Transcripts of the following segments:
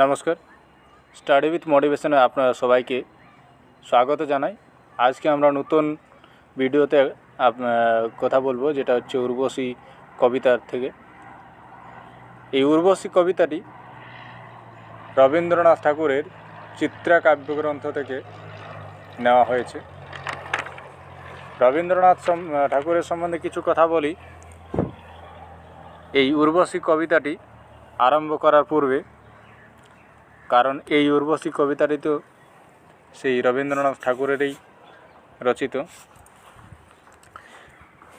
নমস্কার, study with মোটিভেশনে আপনারা সবাইকে স্বাগত জানাই। আজকে আমরা নতুন ভিডিওতে কথা বলবো, যেটা হচ্ছে উর্বশী কবিতার থেকে। এই উর্বশী কবিতাটি রবীন্দ্রনাথ ঠাকুরের চিত্রা কাব্যগ্রন্থ থেকে নেওয়া হয়েছে। রবীন্দ্রনাথ ঠাকুরের সম্বন্ধে কিছু কথা বলি। এই উর্বশী কবিতাটি আরম্ভ করার পূর্বে, কারণ এই উর্বশী কবিতাটি তো সেই রবীন্দ্রনাথ ঠাকুরেরই রচিত।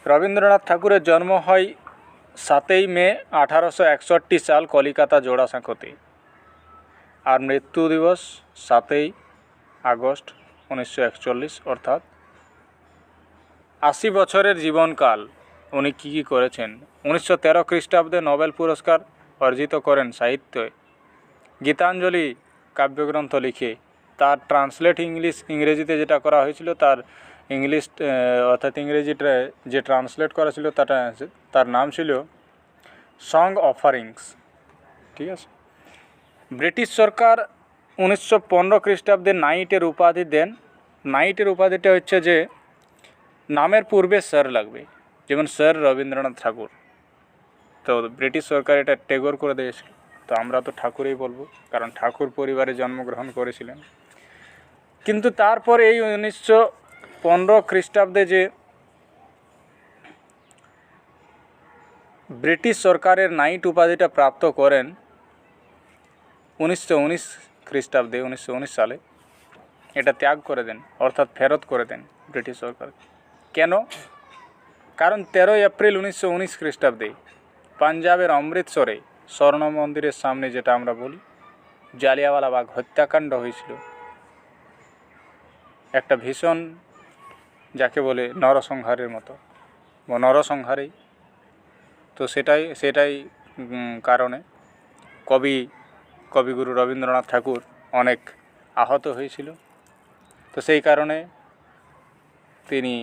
রবীন্দ্রনাথ ঠাকুরের জন্ম হয় 7ই মে 1861 সাল কলিকাতা জোড়াসাঁকোতে, আর মৃত্যু দিবস 7ই আগস্ট 1941, অর্থাৎ 80 বছরের জীবনকাল উনি কী কী করেছেন। 1913 খ্রিস্টাব্দে নোবেল পুরস্কার অর্জিত করেন সাহিত্যে। গীতাঞ্জলি কাব্যগ্রন্থ লিখে তার ট্রান্সলেট ইংরেজিতে যেটা করা হয়েছিল, তার ইংলিশ অর্থাৎ ইংরেজিটা যে ট্রান্সলেট করা ছিল তার নাম ছিল সং অফারিংস। ঠিক আছে। ব্রিটিশ সরকার 1915 খ্রিস্টাব্দে নাইটের উপাধি দেন। নাইটের উপাধিটা হচ্ছে যে নামের পূর্বে স্যার লাগবে, যেমন স্যার রবীন্দ্রনাথ ঠাকুর। তো ব্রিটিশ সরকার এটা টেগর করে দিয়েছিল, তো আমরা তো ঠাকুরই বলবো, কারণ ঠাকুর পরিবারে জন্মগ্রহণ করেছিলেন। কিন্তু তারপর এই 1915 খ্রিস্টাব্দে যে ব্রিটিশ সরকারের নাইট উপাধিটা প্রাপ্ত করেন 1919 খ্রিস্টাব্দে, 1919 সালে এটা ত্যাগ করে দেন, অর্থাৎ ফেরত করে দেন ব্রিটিশ সরকার। কেন? কারণ 13 এপ্রিল 1919 খ্রিস্টাব্দে পাঞ্জাবের অমৃতসরে স্বর্ণ মন্দিরের সামনে, যেটা আমরা বলি জালিয়াওয়ালাবাগ হত্যাকাণ্ড হয়েছিল, একটা ভীষণ, যাকে বলে নরসংহারের মতো, নরসংহারেই। তো সেটাই কারণে কবিগুরু রবীন্দ্রনাথ ঠাকুর অনেক আহত হয়েছিল। তো সেই কারণে তিনি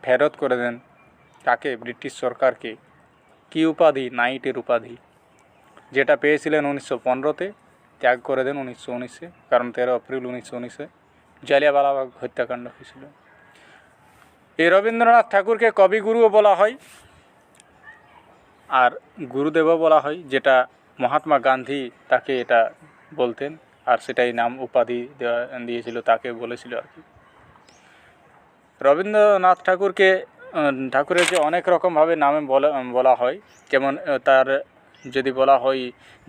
ফেরত করে দেন তাকে, ব্রিটিশ সরকারকে, কি উপাধি? নাইটের উপাধি, যেটা পেয়েছিলেন 1915-তে, ত্যাগ করে দেন 1919-এ, কারণ 13 এপ্রিল 1919-এ জালিয়াওয়ালাবাগ হত্যাকাণ্ড হয়েছিল। এই রবীন্দ্রনাথ ঠাকুরকে কবিগুরুও বলা হয় আর গুরুদেবও বলা হয়, যেটা মহাত্মা গান্ধী তাকে এটা বলতেন, আর সেটাই নাম উপাধি দিয়েছিল, তাকে বলেছিল আর কি। রবীন্দ্রনাথ ঠাকুরের যে অনেক রকমভাবে নামে বলা হয়, যেমন তার যদি বলা হয়,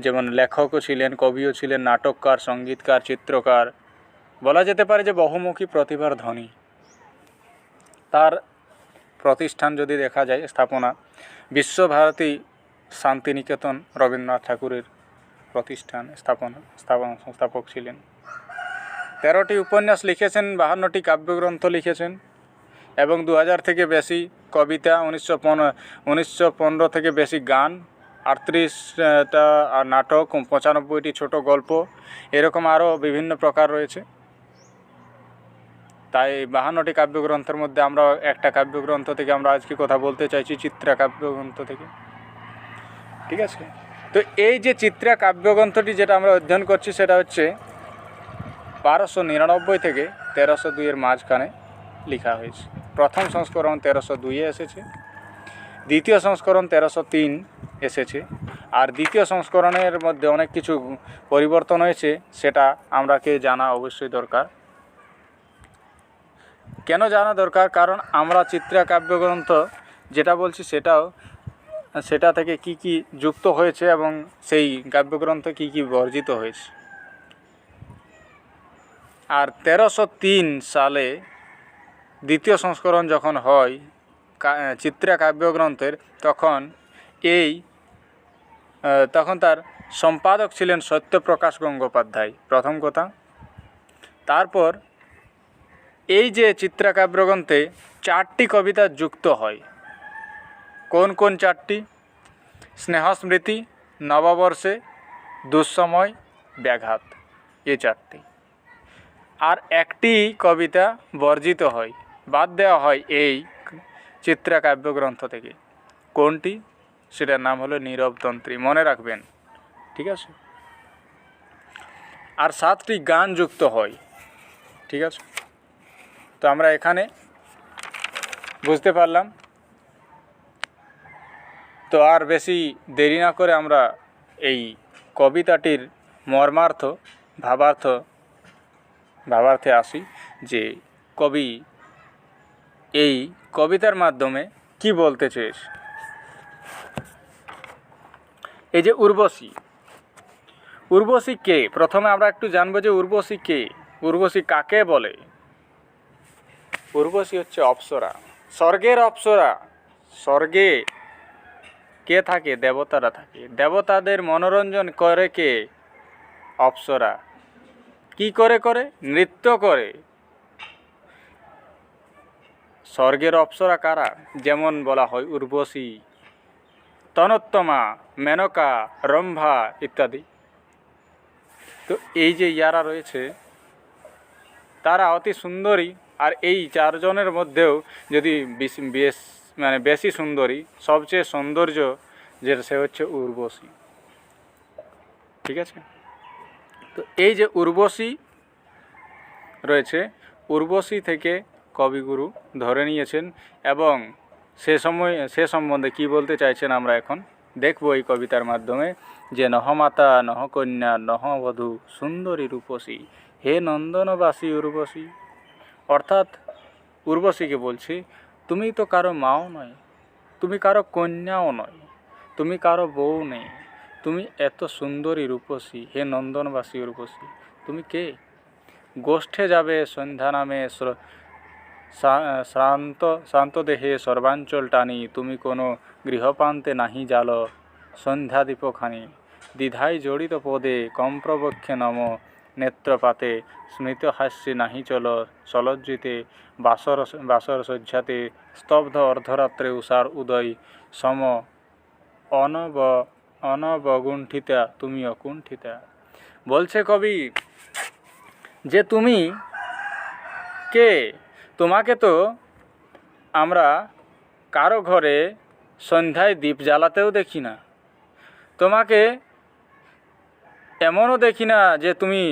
যেমন লেখকও ছিলেন, কবিও ছিলেন, নাটককার, সঙ্গীতকার, চিত্রকার, বলা যেতে পারে যে বহুমুখী প্রতিভার ধনী। তার প্রতিষ্ঠান যদি দেখা যায়, স্থাপনা বিশ্বভারতী শান্তিনিকেতন রবীন্দ্রনাথ ঠাকুরের প্রতিষ্ঠান, সংস্থাপক ছিলেন। 13টি উপন্যাস লিখেছেন, 52টি কাব্যগ্রন্থ লিখেছেন, এবং 2000 থেকে বেশি কবিতা, 1915 থেকে বেশি গান, 38টা নাটক, 95টি ছোট গল্প, এরকম আরও বিভিন্ন প্রকার রয়েছে। তাই 52টি কাব্যগ্রন্থের মধ্যে আমরা একটা কাব্যগ্রন্থ থেকে আমরা আজকে কথা বলতে চাইছি, চিত্রা কাব্যগ্রন্থ থেকে। ঠিক আছে। তো এই যে চিত্রা কাব্যগ্রন্থটি যেটা আমরা অধ্যয়ন করছি, সেটা হচ্ছে 1299 থেকে 1302-এর মাঝখানে লেখা হয়েছে। প্রথম সংস্করণ 1302-এ এসেছে, দ্বিতীয় সংস্করণ 1303 এসেছে, আর দ্বিতীয় সংস্করণের মধ্যে অনেক কিছু পরিবর্তন হয়েছে, সেটা আমরাকে জানা অবশ্যই দরকার। কেন জানা দরকার? কারণ আমরা চিত্রা কাব্যগ্রন্থ যেটা বলছি সেটা থেকে কি কি যুক্ত হয়েছে এবং সেই কাব্যগ্রন্থ কি কি বর্জিত হয়েছে। আর 1303 সালে দ্বিতীয় সংস্করণ যখন হয় চিত্রা কাব্যগ্রন্থের, তখন তার সম্পাদক ছিলেন সত্যপ্রকাশ গঙ্গোপাধ্যায়, প্রথম কথা। তারপর এই যে চিত্রা কাব্যগ্রন্থে 4টি কবিতা যুক্ত হয়। কোন কোন 4টি? স্নেহস্মৃতি, নববর্ষে, দুঃসময়, ব্যাঘাত, এই 4টি। আর একটি কবিতা বর্জিত হয়, বাদ দেওয়া হয় এই চিত্রা কাব্যগ্রন্থ থেকে। কোনটি? সেটার নাম হলো নীরবতন্ত্রী। মনে রাখবেন, ঠিক আছে? আর 7টি গান যুক্ত হয়। ঠিক আছে, তো আমরা এখানে বুঝতে পারলাম। তো আর বেশি দেরি না করে আমরা এই কবিতাটির মর্মার্থ ভাবার্থে আসি, যে কবি এই কবিতার মাধ্যমে কি বলতে চেয়েছে। এই যে উর্বশী কে, প্রথমে আমরা একটু জানবো যে উর্বশী কে, উর্বশী কাকে বলে। উর্বশী হচ্ছে অপ্সরা, স্বর্গের অপ্সরা। স্বর্গে কে থাকে? দেবতারা থাকে। দেবতাদের মনোরঞ্জন করে কে? অপ্সরা। কি করে? নৃত্য করে। স্বর্গের অপ্সরা কারা? যেমন বলা হয় উর্বশী, তনোত্তমা, মেনকা, রম্ভা ইত্যাদি। তো এই যে ইয়ারা রয়েছে তারা অতি সুন্দরী। আর এই 4 জনের মধ্যেও যদি বেশি সুন্দরী, সবচেয়ে সৌন্দর্য যেটা, সে হচ্ছে উর্বশী। ঠিক আছে, তো এই যে উর্বশী রয়েছে, উর্বশী থেকে কবিগুরু ধরে নিয়েছেন এবং সে সম্বন্ধে কি বলতে চাইছেন আমরা এখন দেখব এই কবিতার মাধ্যমে। যে নহমাতা নহকন্যা নহবধূ সুন্দরী রূপসী, হে নন্দনবাসী উর্বশী। অর্থাৎ উর্বশীকে বলছি, তুমি তো কারো মাও নয়, তুমি কারো কন্যাও নয়, তুমি কারো বউ নেই, তুমি এত সুন্দরী রূপসী, হে নন্দনবাসী উর্বশী। তুমি কে? গোষ্ঠে যাবে সন্ধ্যা নামে শ্রান্ত দেহে সর্বাঞ্চল টানি, তুমি কোনো গৃহপ্রান্তে নাহি জাল সন্ধ্যা দীপখানি, দ্বিধায় জড়িত পদে কম্প্রবক্ষে নম, নেত্রপাতে স্মৃত হাস্যে নাহি চল, সলজ্জিতে বাসর শয্যাতে স্তব্ধ অর্ধরাত্রে উষার উদয় সম, অনবগুণ্ঠিতা তুমি অকুণ্ঠিতা। বলছে কবি যে তুমি কে? তোমাকে তো আমরা কারো ঘরে সন্ধ্যায় দীপ জ্বালাতেও দেখি না, তোমাকে এমনও দেখি না যে তুমি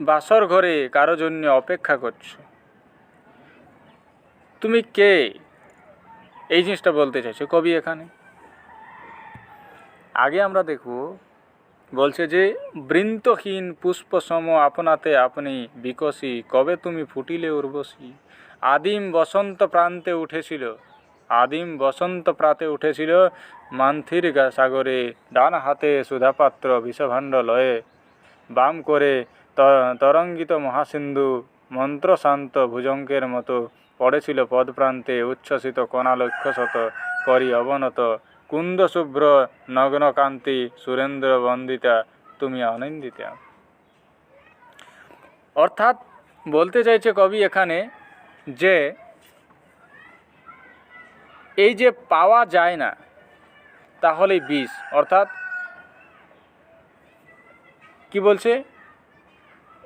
বাসর ঘরে কারো জন্য অপেক্ষা করছো। তুমি কে? এই জিনিসটা বলতে চাইছে কবি এখানে। আগে আমরা দেখব, বলছে যে বৃন্তহীন পুষ্পসম আপনাতে আপনি বিকশী, কবে তুমি ফুটিলে উর্বশী। আদিম বসন্ত প্রাতে উঠেছিল মান্থির সাগরে, ডান হাতে সুধাপাত্র বিষভাণ্ড লয়ে, বাম করে তরঙ্গিত মহাসিন্ধু, মন্ত্রশান্ত ভুজঙ্গের মতো পড়েছিল পদপ্রান্তে, উচ্ছ্বসিত কণা লক্ষ্যশত করি অবনত, কুন্দ শুভ্র নগ্নকান্তি সুরেন্দ্র বন্দিতা তুমি আনন্দিতা। অর্থাৎ বলতে চাইছে কবি এখানে যে এই যে পাওয়া যায় না তাহলে বিষ। অর্থাৎ কি বলছে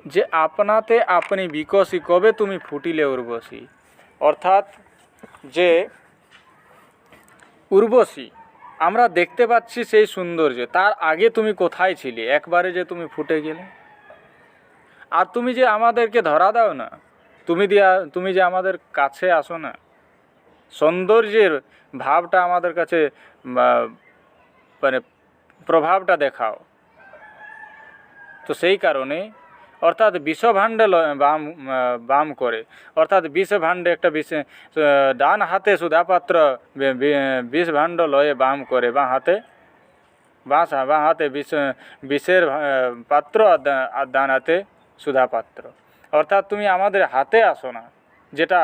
যে আপনাতে আপনি বিকশী, কবে তুমি ফুটিলে উর্বশী। অর্থাৎ যে উর্বশী আমরা দেখতে পাচ্ছি সেই সৌন্দর্য, তার আগে তুমি কোথায় ছিলে? একবারে যে তুমি ফুটে গেলে। আর তুমি যে আমাদেরকে ধরা দাও না, তুমি যে আমাদের কাছে আসো না, সৌন্দর্যের ভাবটা আমাদের কাছে মানে প্রভাবটা দেখাও। তো সেই কারণে অর্থাৎ বিষভাণ্ডে বাম করে, অর্থাৎ বিষভাণ্ডে একটা ডান হাতে সুধাপাত্র বিষভাণ্ড লয়ে বাম করে, বাঁ হাতে বিষের পাত্র আর ডান হাতে সুধাপাত্র। অর্থাৎ তুমি আমাদের হাতে আসো না, যেটা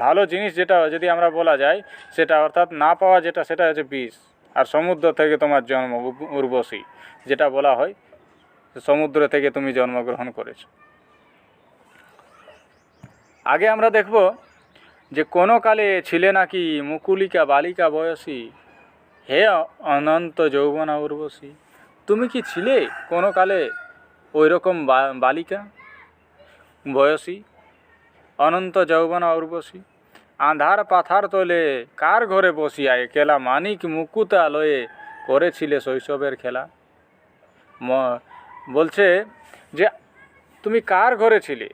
ভালো জিনিস, যেটা যদি আমরা বলা যায় সেটা, অর্থাৎ না পাওয়া যেটা, সেটা হচ্ছে বিষ। আর সমুদ্র থেকে তোমার জন্ম উর্বশী, যেটা বলা হয় সমুদ্র থেকে তুমি জন্মগ্রহণ করেছ। আগে আমরা দেখব যে কোনো কালে ছিলে নাকি মুকুলিকা বালিকা বয়সী, হে অনন্ত যৌবনা উর্বশী। তুমি কি ছিলে কোনো কালে ওই রকম বালিকা বয়সী, অনন্ত যৌবনা উর্বশী। আঁধার পাথার তোলে কার ঘরে বসিয়া, একলা মানিক মুকুতা লয়ে করেছিলে শৈশবের খেলা। বলছে যে তুমি কার ঘরে ছিলে,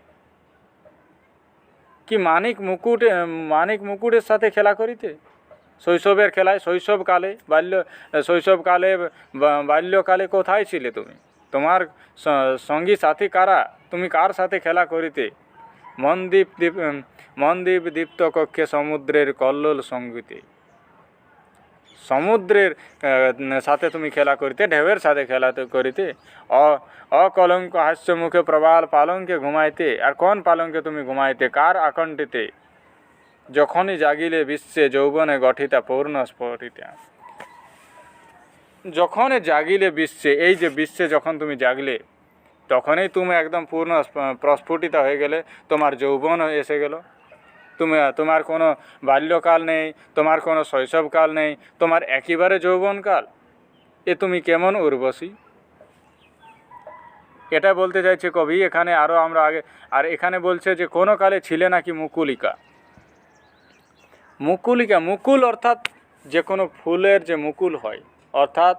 কি মানিক মুকুটের সাথে খেলা করিতে? শৈশবের খেলায় বাল্যকালে কোথায় ছিলে তুমি? তোমার সঙ্গী সাথী কারা? তুমি কার সাথে খেলা করিতে? মনদ্বীপ দীপ্ত কক্ষে সমুদ্রের কল্লোল সঙ্গীতে। সমুদ্রের সাথে তুমি খেলা করিতে, ঢেউয়ের সাথে খেলা করিতে। অকলঙ্ক হাস্য মুখে প্রবাল পালঙ্কে ঘুমাইতে। আর কোন পালঙ্কে তুমি ঘুমাইতে? কার আকণ্ঠিতে? যখনই জাগিলে বিশ্বে যৌবনে গঠিতা পূর্ণ স্ফুটিতা। যখনই জাগিলে বিশ্বে, এই যে বিশ্বে যখন তুমি জাগলে, তখনই তুমি একদম পূর্ণ প্রস্ফুটিত হয়ে গেলে, তোমার যৌবন এসে গেল। তোমার কোনো বাল্যকাল নেই, তোমার কোনো শৈশবকাল নেই, তোমার একেবারে যৌবনকাল। এ তুমি কেমন উর্বশী? এটা বলতে চাইছে কবি এখানে। আরও আমরা আগে, আর এখানে বলছে যে কোনো কালে ছিলে নাকি মুকুলিকা। মুকুল অর্থাৎ যে কোনো ফুলের যে মুকুল হয়, অর্থাৎ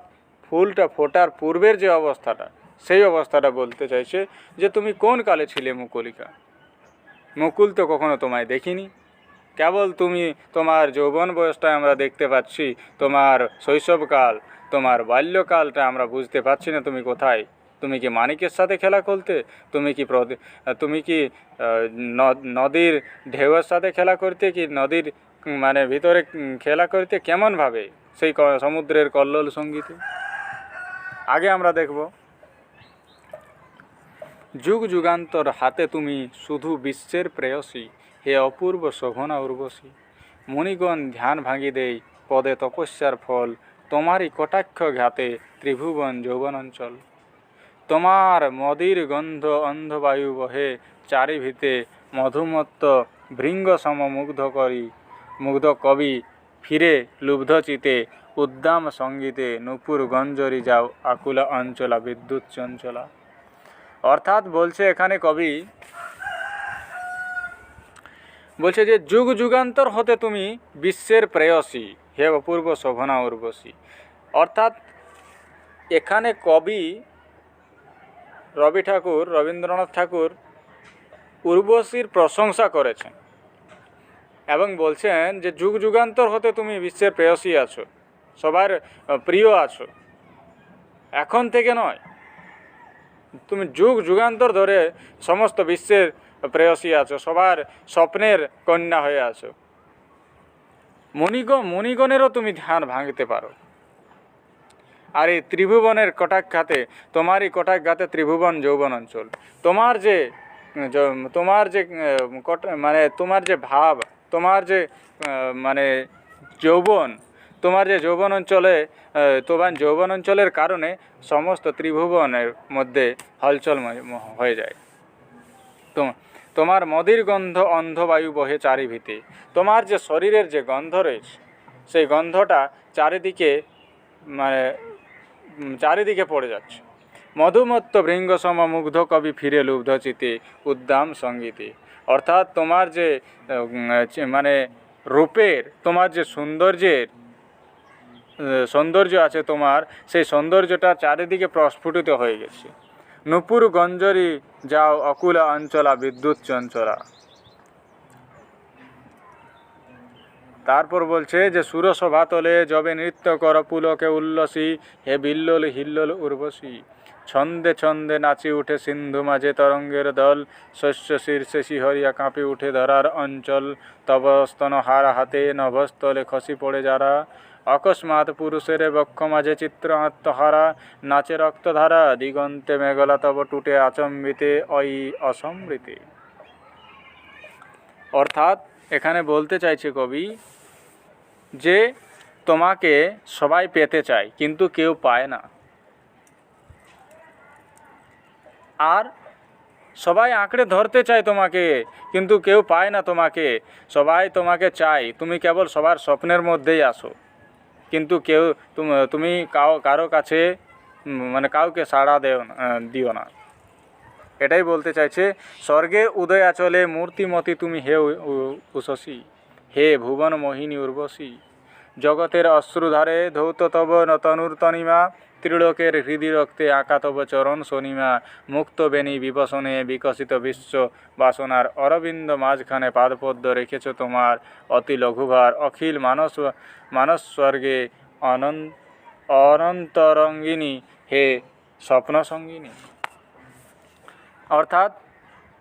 ফুলটা ফোটার পূর্বের যে অবস্থাটা, সেই অবস্থাটা বলতে চাইছে যে তুমি কোন কালে ছিলে মুকুলিকা। মুকুল তো কখনো তোমায় দেখিনি, কেবল তোমার যৌবন বয়সটায় আমরা দেখতে পাচ্ছি, তোমার শৈশবকাল, তোমার বাল্যকালটা আমরা বুঝতে পারছি না তুমি কোথায়। তুমি কি মানিকের সাথে খেলা করতে? তুমি কি নদীর ঢেউয়ের সাথে খেলা করতে, কি নদীর ভিতরে খেলা করতে? কেমনভাবে? সেই সমুদ্রের কল্লোল সঙ্গীতে। আগে আমরা দেখব, যুগ যুগান্তর হাতে তুমি শুধু বিশ্বের প্রেয়সী, হে অপূর্ব শোভনা উর্বশী। মুনিগণ ধ্যান ভাঙি দেই পদে তপস্যার ফল, তোমারই কটাক্ষ ঘাতে ত্রিভুবন যৌবন অঞ্চল। তোমার মদির গন্ধ অন্ধবায়ু বহে চারিভিতে, মধুমত্ত ভৃঙ্গ সম মুগ্ধ কবি ফিরে লুব্ধ চিতে, উদ্দাম সঙ্গীতে নূপুর গঞ্জরি যাও আকুলা অঞ্চলা বিদ্যুৎ চঞ্চলা। অর্থাৎ বলছে এখানে কবি, বলছে যে যুগ যুগান্তর হতে তুমি বিশ্বের প্রেয়সী, হে অপূর্ব শোভনা উর্বশী। অর্থাৎ এখানে কবি রবীন্দ্রনাথ ঠাকুর উর্বশীর প্রশংসা করেছেন এবং বলছেন যে যুগ যুগান্তর হতে তুমি বিশ্বের প্রেয়সী আছো, সবার প্রিয় আছো। এখন থেকে নয়, তুমি যুগ যুগান্তর ধরে সমস্ত বিশ্বের প্রেয়সী আছো, সবার স্বপ্নের কন্যা হয়ে আছো। মণিগণেরও তুমি ধ্যান ভাঙতে পারো। আর এই ত্রিভুবনের কটাক্ষাতে, তোমারই কটাক্ষাতে ত্রিভুবন যৌবন অঞ্চল। তোমার যে ভাব, তোমার যে যৌবন, তোমার যে যৌবন অঞ্চলে, তোমার যৌবন অঞ্চলের কারণে সমস্ত ত্রিভুবনের মধ্যে হলচল হয়ে যায়। তোমার মদির গন্ধ অন্ধবায়ু বহে চারিভিতে। তোমার যে শরীরের যে গন্ধ রয়েছে, সেই গন্ধটা চারিদিকে পড়ে যাচ্ছে। মধুমত্ত ভৃঙ্গসম মুগ্ধ কবি ফিরে লুব্ধ চিতে, উদ্দাম সঙ্গীতে। অর্থাৎ তোমার যে রূপের, তোমার যে সৌন্দর্য আছে তোমার, সেই সৌন্দর্যটা চারিদিকে প্রস্ফুটিত হয়ে গেছে। নূপুর গঞ্জরি যাও অকুলা অঞ্চলা বিদ্যুৎ চঞ্চলা। তারপর বলছে যে সুরসভা তলে যবে নৃত্য কর পুলকে উল্লসী, হে বিল্লোল হিল্লোল উর্বশী। ছন্দে ছন্দে নাচি উঠে সিন্ধু মাঝে তরঙ্গের দল, শস্য শীর্ষে শিহরিয়া কাঁপি উঠে ধরার অঞ্চল। তব স্তন হার হাতে নভস্থলে খসি পড়ে যারা, অকস্মাৎ পুরুষের বক্ষ মাঝে চিত্র আত্মহারা। নাচে রক্তধারা দিগন্তে মেঘলা তব টুটে আচম্বিতে অসমৃতে। অর্থাৎ এখানে বলতে চাইছে কবি যে তোমাকে সবাই পেতে চায়, কিন্তু কেউ পায় না। আর সবাই আঁকড়ে ধরতে চায় তোমাকে, কিন্তু কেউ পায় না তোমাকে। সবাই তোমাকে চায়, তুমি কেবল সবার স্বপ্নের মধ্যেই আসো, কিন্তু তুমি কারো কাছে কাউকে সাড়া দিও না। এটাই বলতে চাইছে। স্বর্গে উদয় আচলে মূর্তিমতি তুমি, হে উষসী, হে ভুবন মোহিনী উর্বশী। জগতের অশ্রুধারে ধৌত তব তনুর তনিমা, ত্রিলোকের হৃদি রক্তে আঁকা তব চরণ শনিমা, মুক্ত বেণী বিবসনে বিকশিত বিশ্ব বাসনার, অরবিন্দ মাঝখানে পাদপদ্ম রেখেছ তোমার, অতি লঘুভার অখিল মানস স্বর্গে অনন্তরঙ্গিনী, হে স্বপ্ন সঙ্গিনী। অর্থাৎ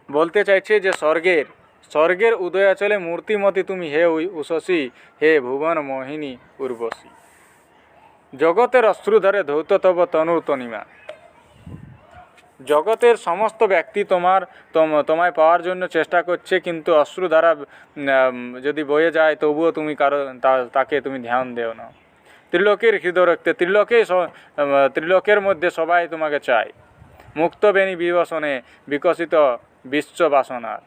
বলতে চাইছে যে স্বর্গের উদয়াচলে মূর্তিমতি তুমি, হে উষসী, হে ভুবন মোহিনী উর্বশী। জগতের অশ্রুধারে ধৌত তব তনুর তনিমা। জগতের সমস্ত ব্যক্তি তোমায় পাওয়ার জন্য চেষ্টা করছে, কিন্তু অশ্রুধারা যদি বয়ে যায় তবুও তুমি তাকে তুমি ধ্যান দেও না। ত্রিলোকের হৃদয় রক্তে, ত্রিলোকের মধ্যে সবাই তোমাকে চায়। মুক্ত বেণী বিবসনে বিকশিত বিশ্ব বাসনার,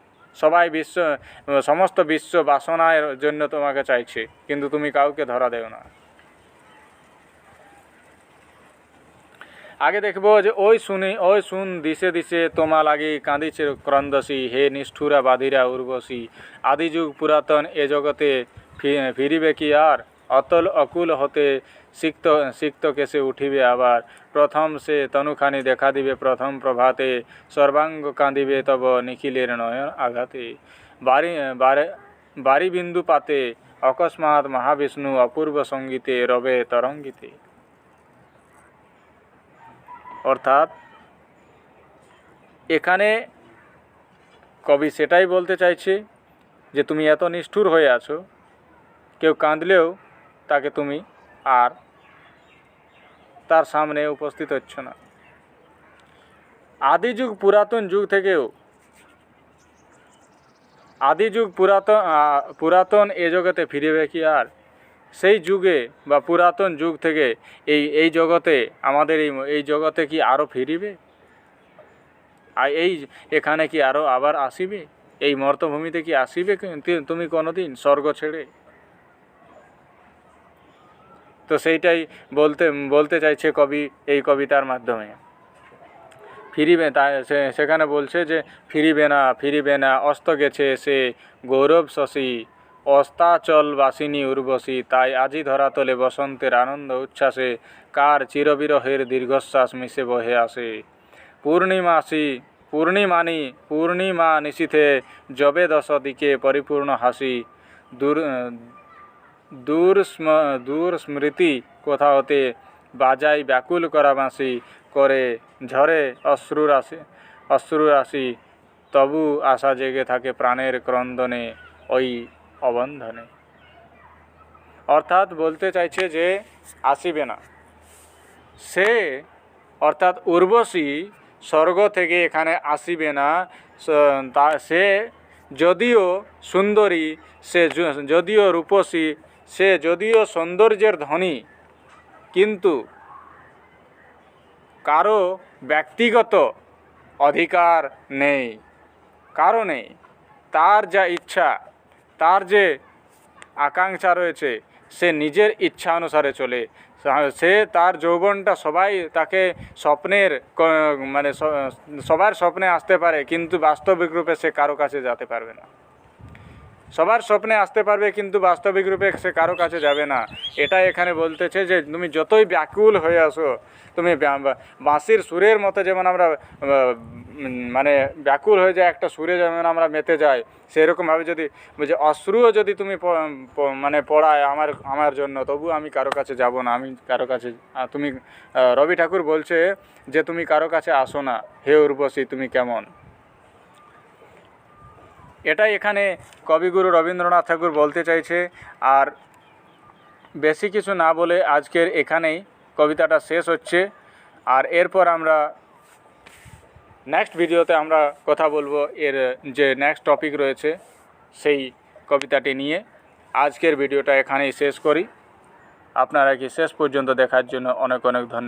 সমস্ত বিশ্ব বাসনার জন্য তোমাকে চাইছে, কিন্তু তুমি কাউকে ধরা দেও না। আগে দেখব যে ওই শুন দিশে দিশে তোমা লাগি কাঁদিছে ক্রন্দসী, হে নিষ্ঠুরা বাধিরা উর্বশী। আদি যুগ পুরাতন এ জগতে ফিরিবে কি আর, অতল অকুল হতে সিক্ত কেসে উঠিবে আবার। প্রথম সে তনুখানি দেখা দিবে প্রথম প্রভাতে, সর্বাঙ্গ কাঁদিবে তব নিখিলের নয়ন আঘাতে। বারি বিন্দু পাতে অকস্মাৎ মহাবিষ্ণু, অপূর্ব সঙ্গীতে রবে তরঙ্গিতে। অর্থাৎ এখানে কবি সেটাই বলতে চাইছে যে তুমি এত নিষ্ঠুর হয়ে আছো, কেউ কাঁদলেও তাকে তুমি আর তার সামনে উপস্থিত হচ্ছ না। আদি যুগ পুরাতন এ জগতে ফিরিবে কি আর। সেই যুগে বা পুরাতন যুগ থেকে এই জগতে, আমাদের এই জগতে কি আরও ফিরিবে? আর এখানে কি আরও আবার আসিবে? এই মর্তভূমিতে কি আসিবে তুমি কোনোদিন স্বর্গ ছেড়ে? তো সেইটাই বলতে চাইছে কবি এই কবিতার মাধ্যমে। ফিরিবে, তাই সেখানে বলছে যে ফিরিবে না অস্ত গেছে সে গৌরব শশী, অস্তাচল বাসিনী উর্বশী। তাই আজি ধরাতলে বসন্তের আনন্দ উচ্ছ্বাসে, কার চিরবিরহের দীর্ঘশ্বাস মিশে বহে আসে। পূর্ণিমা নিশীথে যবে দশ দিকে পরিপূর্ণ হাসি, দূর স্মৃতি কোথা হতে বাজাই ব্যাকুল করা বাঁশি, করে ঝরে অশ্রু রাশি তবু আশা জেগে থাকে প্রাণের ক্রন্দনে ওই অবন্ধনে। অর্থাৎ বলতে চাইছে যে আসিবে না সে, অর্থাৎ উর্বশী স্বর্গ থেকে এখানে আসিবে না। সে যদিও সুন্দরী, সে যদিও রূপসী, সে যদিও সৌন্দর্যের ধনী, কিন্তু কারো ব্যক্তিগত অধিকার নেই, কারো নেই। তার যা ইচ্ছা, তার যে আকাঙ্ক্ষা রয়েছে, সে নিজের ইচ্ছা অনুসারে চলে। সে তার যৌবনটা সবাই তাকে সবার স্বপ্নে আসতে পারে, কিন্তু বাস্তবিক রূপে সে কারো কাছে যেতে পারবে না। সবার স্বপ্নে আসতে পারবে, কিন্তু বাস্তবিক রূপে সে কারো কাছে যাবে না। এটা এখানে বলতেছে যে তুমি যতই ব্যাকুল হয়ে আসো, তুমি বাঁশির সুরের মতো যেমন আমরা ব্যাকুল হয়ে যায়, একটা সুরে যেমন আমরা মেতে যাই, সেরকমভাবে যদি অশ্রুও যদি তুমি পড়ায় আমার জন্য, তবু আমি কারো কাছে যাব না। আমি কারো কাছে, তুমি রবি ঠাকুর বলছে যে তুমি কারো কাছে আসো না, হে উর্বশী তুমি কেমন। এটাই এখানে কবিগুরু রবীন্দ্রনাথ ঠাকুর বলতে চাইছে। আর বেশি কিছু না বলে আজকের এখানেই কবিতাটা শেষ হচ্ছে। আর এরপর আমরা নেক্সট ভিডিওতে আমরা কথা বলবো এর যে নেক্সট টপিক রয়েছে সেই কবিতাটি নিয়ে। আজকের ভিডিওটা এখানেই শেষ করি। আপনারা কি শেষ পর্যন্ত দেখার জন্য অনেক অনেক ধন্যবাদ।